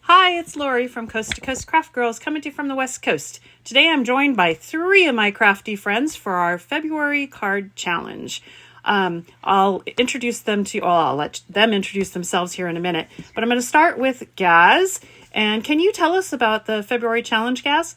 Hi, it's Lori from Coast to Coast Craft Girls coming to you from the West Coast. Today I'm joined by 3 of my crafty friends for our February card challenge. I'll introduce them to you. I'll let them introduce themselves here in a minute. But I'm going to start with Gaz. And can you tell us about the February challenge, Gaz?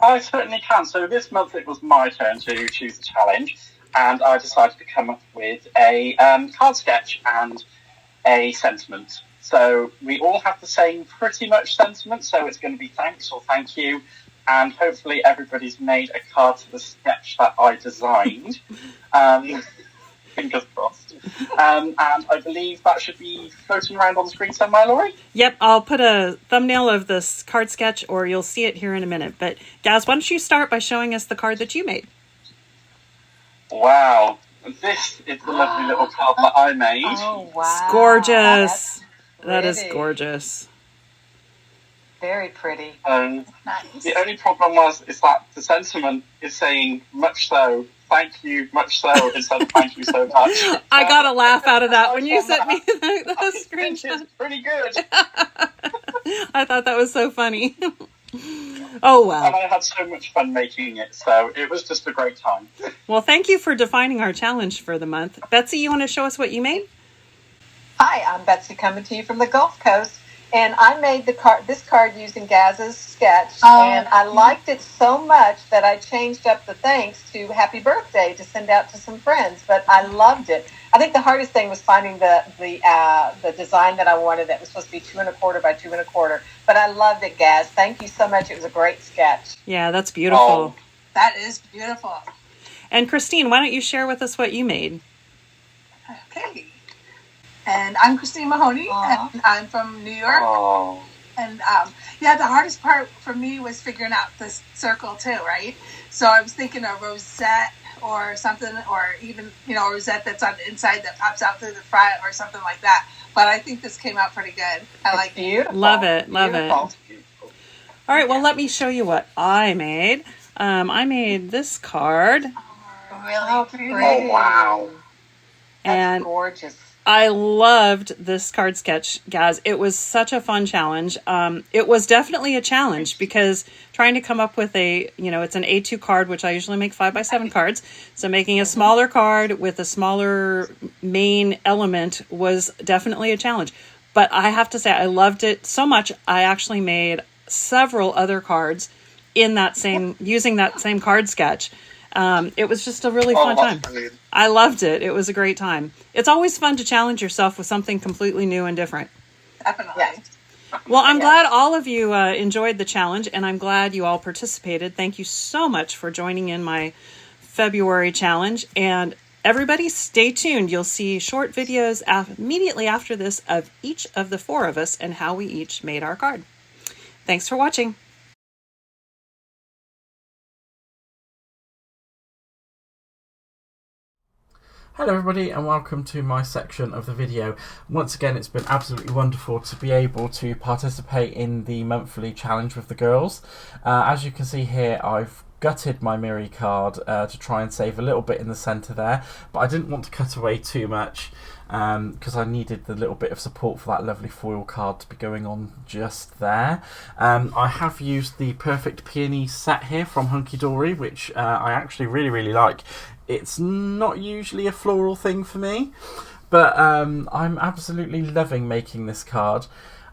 I certainly can. So this month it was my turn to choose the challenge, and I decided to come up with a card sketch and a sentiment. So we all have the same pretty much sentiment, so it's going to be thanks or thank you, and hopefully everybody's made a card to the sketch that I designed. Fingers crossed. And I believe that should be floating around on the screen somewhere, Laurie? Yep, I'll put a thumbnail of this card sketch, or you'll see it here in a minute. But Gaz, why don't you start by showing us the card that you made? Wow. This is the lovely little card that I made. Oh, wow. It's gorgeous. That is gorgeous. Very pretty. Nice. The only problem is that the sentiment is saying much so, thank you, much so, instead of thank you so much. I got a laugh out of that when you sent me the screenshot. It's pretty good. I thought that was so funny. Oh, wow. And I had so much fun making it, so it was just a great time. Well, thank you for defining our challenge for the month. Betsy, you want to show us what you made? Hi, I'm Betsy coming to you from the Gulf Coast, and I made this card using Gaz's sketch, and I liked it so much that I changed up the thanks to happy birthday to send out to some friends, but I loved it. I think the hardest thing was finding the design that I wanted that was supposed to be 2 1/4 by 2 1/4, but I loved it, Gaz. Thank you so much. It was a great sketch. Yeah, that's beautiful. Oh, that is beautiful. And Christine, why don't you share with us what you made? Okay. And I'm Christine Mahoney, and I'm from New York. Oh. And the hardest part for me was figuring out this circle too, right? So I was thinking a rosette or something, or even, a rosette that's on the inside that pops out through the front or something like that. But I think this came out pretty good. I like it. Love it. Love it. All right, well, let me show you what I made. I made this card. Really pretty. Oh, wow. That's gorgeous. I loved this card sketch, guys. It was such a fun challenge. It was definitely a challenge because trying to come up with it's an A2 card, which I usually make 5x7 cards. So making a smaller card with a smaller main element was definitely a challenge. But I have to say, I loved it so much. I actually made several other cards using that same card sketch. It was just a really fun time. Brilliant. I loved it. It was a great time. It's always fun to challenge yourself with something completely new and different. Definitely. Yes. Well, I'm glad all of you enjoyed the challenge, and I'm glad you all participated. Thank you so much for joining in my February challenge. And everybody, stay tuned. You'll see short videos immediately after this of each of the 4 of us and how we each made our card. Thanks for watching. Hello everybody and welcome to my section of the video. Once again, it's been absolutely wonderful to be able to participate in the monthly challenge with the girls. As you can see here, I've gutted my Miri card to try and save a little bit in the centre there, but I didn't want to cut away too much because I needed the little bit of support for that lovely foil card to be going on just there. I have used the Perfect Peony set here from Hunky Dory, which I actually really like. It's not usually a floral thing for me, but I'm absolutely loving making this card.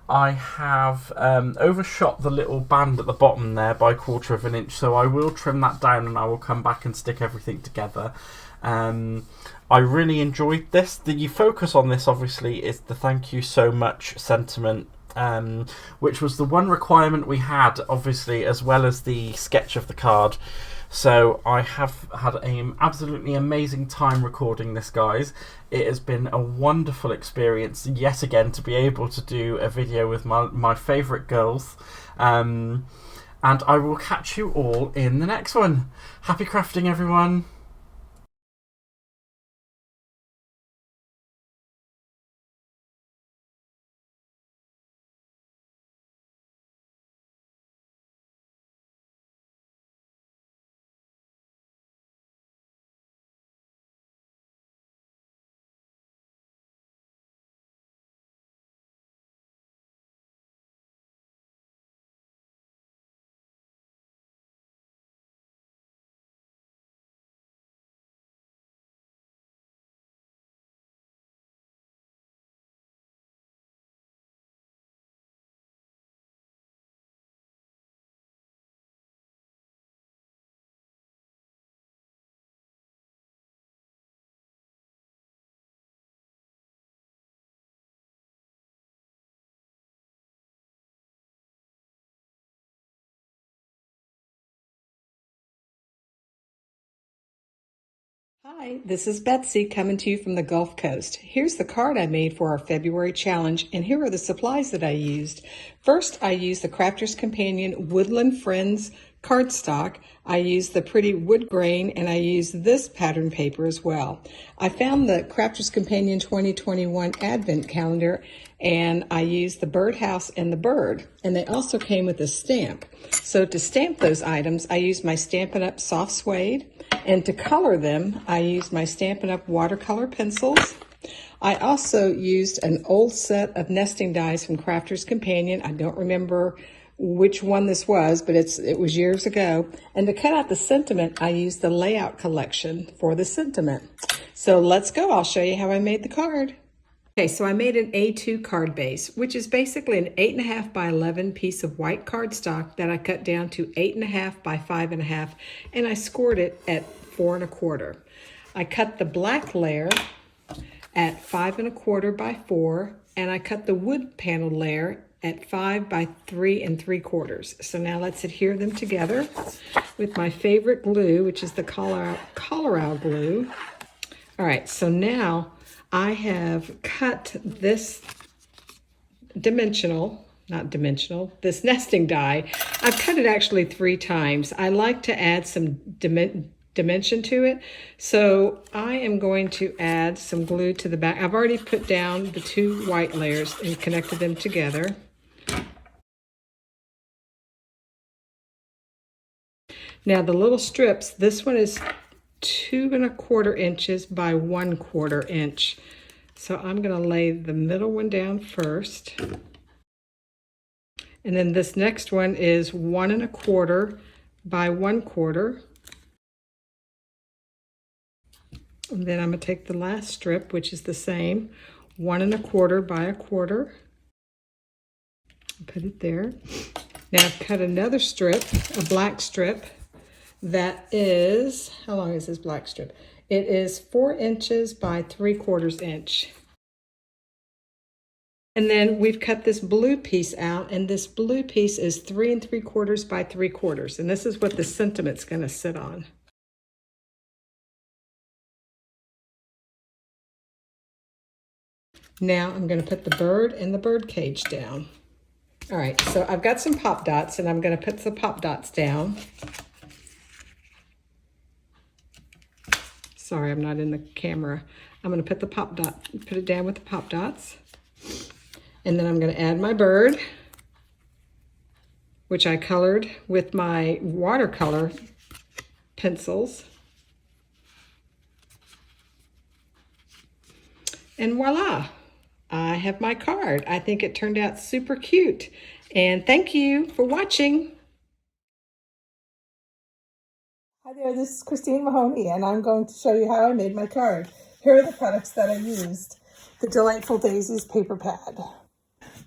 I have overshot the little band at the bottom there by 1/4 inch, so I will trim that down and I will come back and stick everything together. I really enjoyed this. The focus on this obviously is the thank you so much sentiment, which was the one requirement we had, obviously, as well as the sketch of the card. So I have had an absolutely amazing time recording this, guys. It has been a wonderful experience yet again to be able to do a video with my favourite girls. And I will catch you all in the next one. Happy crafting, everyone. Hi, this is Betsy coming to you from the Gulf Coast. Here's the card I made for our February challenge, and here are the supplies that I used. First, I used the Crafter's Companion Woodland Friends cardstock. I used the pretty wood grain, and I used this pattern paper as well. I found the Crafter's Companion 2021 Advent Calendar, and I used the birdhouse and the bird, and they also came with a stamp. So to stamp those items, I used my Stampin' Up! Soft Suede, and to color them, I used my Stampin' Up! Watercolor pencils. I also used an old set of nesting dies from Crafter's Companion. I don't remember which one this was, but it was years ago. And to cut out the sentiment, I used the layout collection for the sentiment. So let's go. I'll show you how I made the card. Okay, so I made an A2 card base, which is basically an 8.5 by 11 piece of white cardstock that I cut down to 8.5 by 5.5, and I scored it at 4 1/4. I cut the black layer at 5 1/4 by 4, and I cut the wood panel layer at 5 by 3 3/4. So now let's adhere them together with my favorite glue, which is the Colorado glue. All right, so now I have cut this this nesting die. I've cut it actually 3 times. I like to add some dimension to it. So I am going to add some glue to the back. I've already put down the 2 white layers and connected them together. Now the little strips, this one is 2 1/4 inches by 1/4 inch. So I'm going to lay the middle one down first. And then this next one is 1 1/4 by 1/4. And then I'm going to take the last strip, which is the same, 1 1/4 by 1/4. Put it there. Now I've cut another strip, a black strip, that is, how long is this black strip? It is 4 inches by 3/4 inch. And then we've cut this blue piece out, and this blue piece is 3 3/4 by 3/4. And this is what the sentiment's going to sit on. Now I'm going to put the bird and the bird cage down. All right, so I've got some pop dots, and I'm going to put the pop dots down. Sorry, I'm not in the camera. I'm going to put it down with the pop dots. And then I'm going to add my bird, which I colored with my watercolor pencils. And voila, I have my card. I think it turned out super cute. And thank you for watching. Hi there, this is Christine Mahoney, and I'm going to show you how I made my card. Here are the products that I used. The Delightful Daisies paper pad.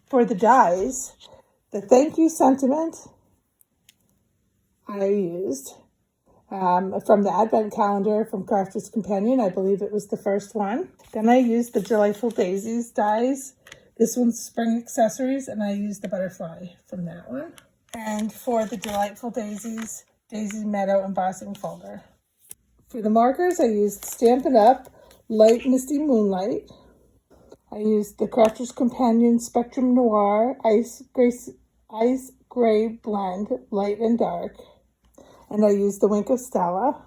For the dies, the thank you sentiment I used from the Advent Calendar from Crafter's Companion. I believe it was the first one. Then I used the Delightful Daisies dies. This one's Spring Accessories, and I used the butterfly from that one. And for the Delightful Daisies, Daisy Meadow embossing folder. For the markers, I used Stampin' Up! Light Misty Moonlight. I used the Crafter's Companion Spectrum Noir Ice Gray Blend, Light and Dark. And I used the Wink of Stella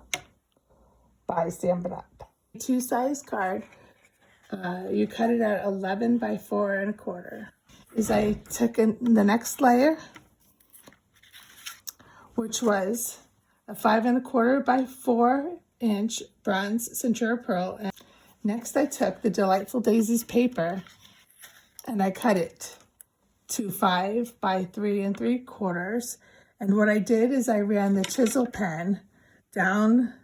by Stampin' Up! 2-size card. You cut it at 11 by 4 1/4. As I took in the next layer, which was a 5 1/4 by 4 inch bronze Centura Pearl. And next I took the Delightful Daisies paper and I cut it to 5 by 3 3/4. And what I did is I ran the chisel pen down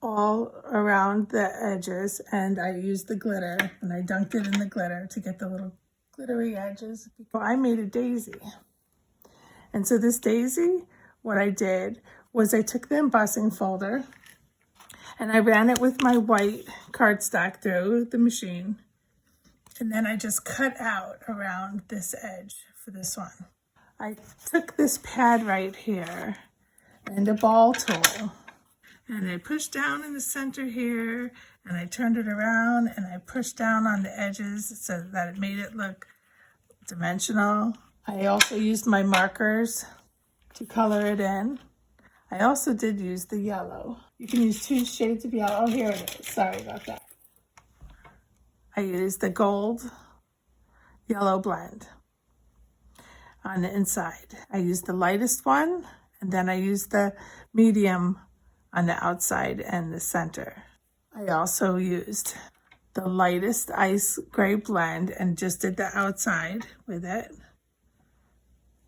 all around the edges, and I used the glitter, and I dunked it in the glitter to get the little glittery edges. I made a daisy. And so this daisy, what I did was I took the embossing folder and I ran it with my white cardstock through the machine. And then I just cut out around this edge for this one. I took this pad right here and a ball tool, And I pushed down in the center here, and I turned it around, and I pushed down on the edges so that it made it look dimensional. I also used my markers to color it in. I also did use the yellow. You can use 2 shades of yellow. Oh, here it is. Sorry about that. I used the gold yellow blend on the inside. I used the lightest one, and then I used the medium on the outside and the center. I also used the lightest ice gray blend and just did the outside with it.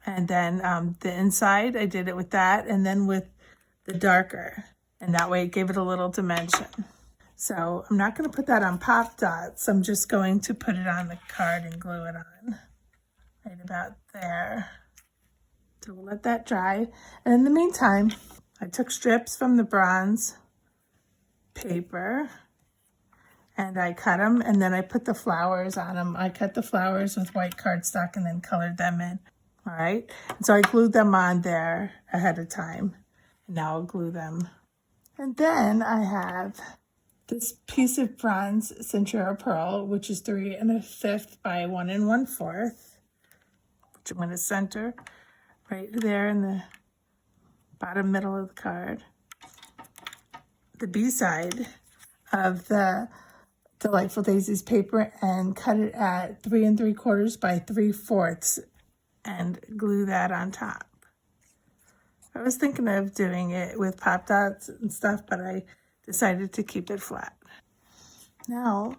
And then the inside, I did it with that, and then with the darker. And that way it gave it a little dimension. So I'm not going to put that on Pop Dots. I'm just going to put it on the card and glue it on. Right about there. So we'll let that dry. And in the meantime, I took strips from the bronze paper and I cut them, and then I put the flowers on them. I cut the flowers with white cardstock and then colored them in. All right. And so I glued them on there ahead of time. And now I'll glue them. And then I have this piece of bronze Centura Pearl, which is 3 1/5 by 1 1/4, which I'm going to center right there in the bottom middle of the card. The B side of the Delightful Daisies paper, and cut it at 3 3/4 by 3/4 and glue that on top. I was thinking of doing it with Pop Dots and stuff, but I decided to keep it flat. Now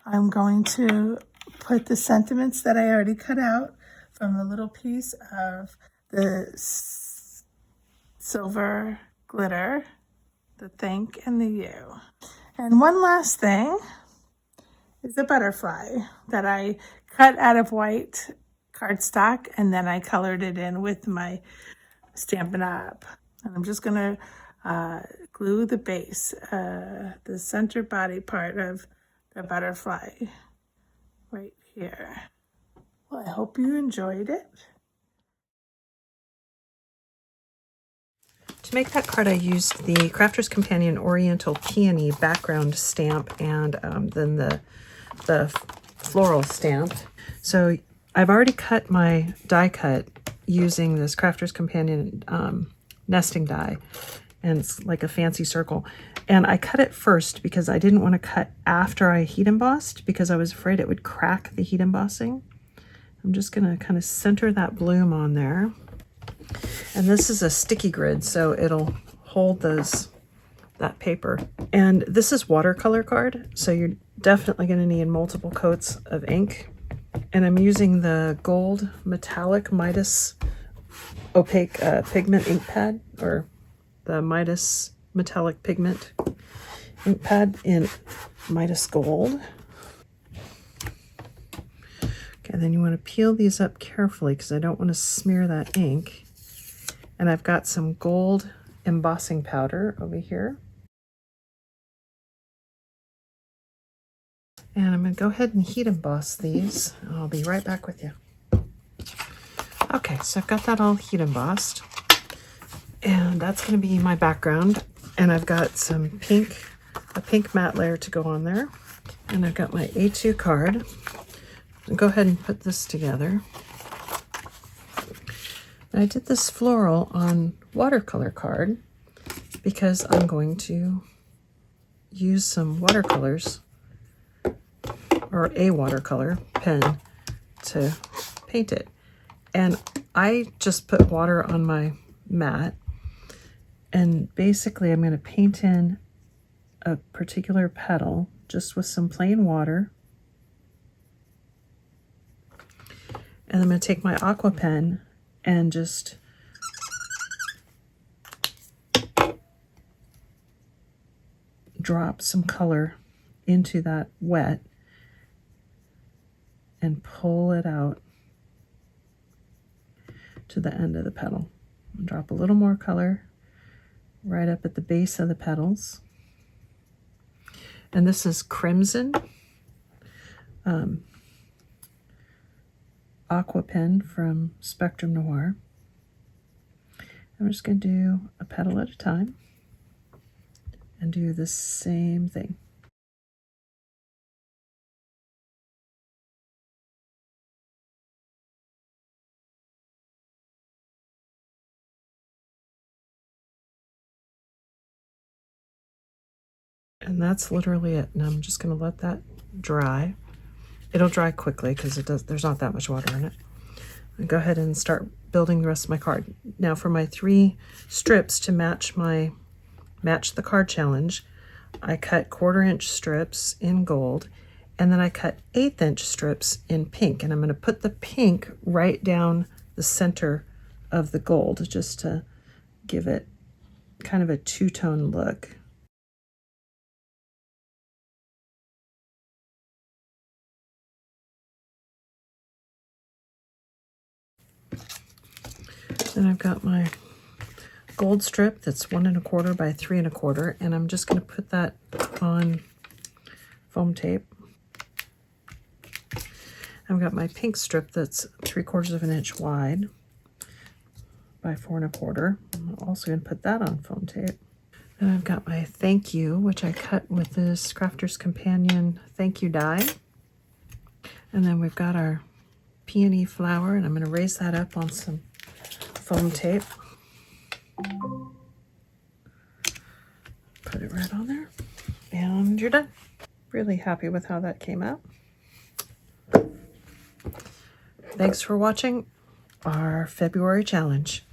I'm going to put the sentiments that I already cut out from the little piece of the silver glitter, the thank and the you. And one last thing is the butterfly that I cut out of white cardstock, and then I colored it in with my Stampin' Up. And I'm just going to glue the base, the center body part of the butterfly right here. Well, I hope you enjoyed it. To make that card, I used the Crafter's Companion Oriental Peony background stamp and then the floral stamp. So I've already cut my die cut using this Crafter's Companion nesting die, and it's like a fancy circle. And I cut it first because I didn't want to cut after I heat embossed because I was afraid it would crack the heat embossing. I'm just going to kind of center that bloom on there. And this is a sticky grid, so it'll hold that paper. And this is watercolor card, so you're definitely going to need multiple coats of ink. And I'm using the gold metallic Midas opaque pigment ink pad, or the Midas metallic pigment ink pad in Midas gold. Okay, then you want to peel these up carefully because I don't want to smear that ink. And I've got some gold embossing powder over here. And I'm going to go ahead and heat emboss these. I'll be right back with you. Okay, so I've got that all heat embossed. And that's going to be my background. And I've got a pink matte layer to go on there. And I've got my A2 card. I'll go ahead and put this together. And I did this floral on watercolor card because I'm going to use some watercolors, or a watercolor pen, to paint it. And I just put water on my mat, and basically I'm going to paint in a particular petal just with some plain water. And I'm going to take my aqua pen and just drop some color into that wet and pull it out to the end of the petal. Drop a little more color right up at the base of the petals. And this is Crimson aqua pen from Spectrum Noir. I'm just going to do a petal at a time. and do the same thing. And that's literally it. And I'm just going to let that dry. It'll dry quickly because there's not that much water in it. And go ahead and start building the rest of my card. Now for my 3 strips to match the card challenge, I cut 1/4-inch strips in gold, and then I cut 1/8-inch strips in pink. And I'm going to put the pink right down the center of the gold just to give it kind of a two-tone look. Then I've got my gold strip that's 1 1/4 by 3 1/4, and I'm just going to put that on foam tape. I've got my pink strip that's 3/4 of an inch wide by 4 1/4. I'm also going to put that on foam tape. Then I've got my thank you, which I cut with this Crafter's Companion thank you die. And then we've got our peony flower, and I'm going to raise that up on some foam tape. Put it right on there, and you're done. Really happy with how that came out. Thanks for watching our February challenge.